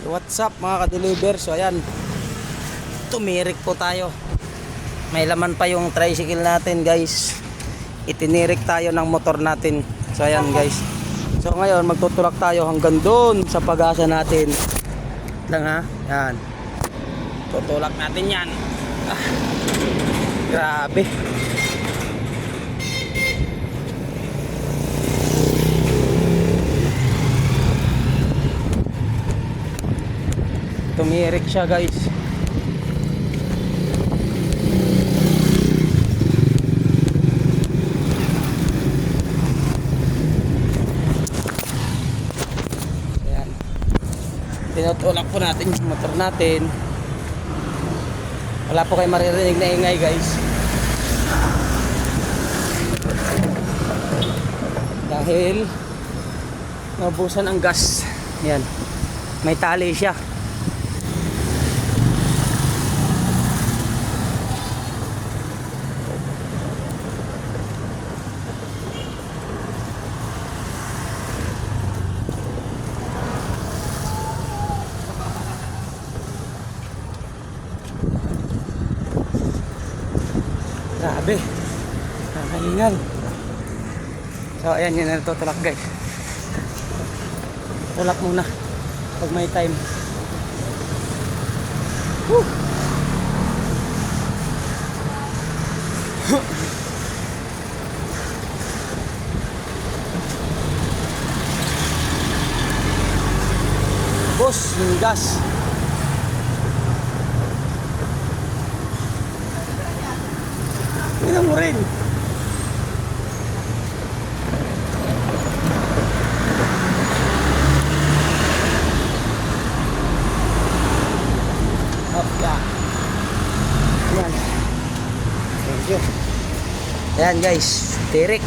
What's up mga ka-deliver? So ayan, tumirik po tayo. May laman pa yung tricycle natin guys. Itinirik tayo ng motor natin. So ayan guys. So ngayon magtutulak tayo hanggang doon sa pag-asa natin. Lang ha, yan. Tutulak natin yan. Ah, grabe. Tumirik siya guys. Ayan. Tinutulak po natin yung motor natin. Wala po kayo maririnig na ingay guys. Dahil naubusan ang gas. Ayan. May tali siya. Grabe, nakahingal. So ayan, yun na natutulak guys. Tulak muna pag may time. Woo! Boss, yung gas. Tingnan mo rin. Hopla. Ayan. Thank you. Ayan guys, tirik.